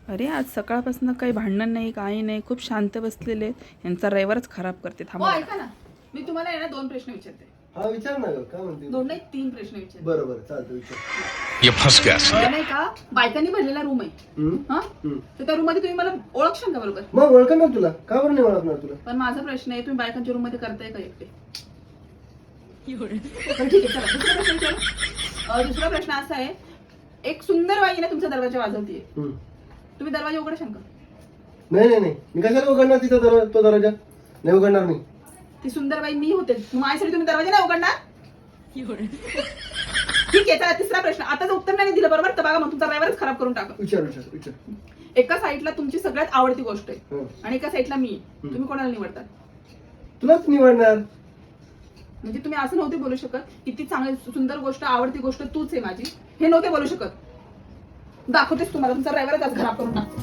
अरे आज सकाळपासून काही भांडण नाही, काही नाही, खूप शांत बसलेले. यांचा रविवारच खराब करते. हो थांबा ऐका ना, मी तुम्हाला आहे ना 2 प्रश्न विचारते. हा विचार ना ग, काय म्हणते? 2 नाही 3 प्रश्न विचारते. बरोबर चालतं विचार. ये फंस गया. नाही का बायकांनी भरलेला रूम आहे हम्म? हा हम्म. तर त्या रूम मध्ये तुम्ही मला ओळखशाल का बरोबर? मग ओळखणार तुला, का बरं नाही ओळखणार तुला? पण माझा प्रश्न आहे, तुम्ही बायकांच्या रूम मध्ये करताय का एकटे? पण ठीक आहे, चला दुसरा प्रश्न विचारू. दुसरा प्रश्न असा आहे, एक सुंदर बाई ना तुमचा दरवाजा वाजवतीये, हम्म. तुम्ही दरवाजा उघडशाल का? नाही नाही नाही, मी कशाला उघडणार तिचा तो दरवाजा? नाही उघडणार मी. ती सुंदर बाई मी होते, माझ्यासाठी तुम्ही दरवाजा नाही उघडणार? ठीक आहे, चला तिसरा प्रश्न. आता जर उत्तर नाही दिलं बरोबर तर बघा मग तुमचा ड्रायव्हरच खराब करून टाका. विचार विचार विचार. एका साईडला तुमची सगळ्यात आवडती गोष्ट आहे हं. आणि एका साईडला मी, तुम्ही कोणाला निवडता? तुलाच निवडणार. म्हणजे तुम्ही असं नव्हते बोलू शकत की ती चांगली सुंदर गोष्ट आवडती गोष्ट तूच आहे माझी, हे नव्हते बोलू शकत. दाखवतेच तुम्हाला तुमचा ड्रायव्हरच आज खराब करून टाकतो.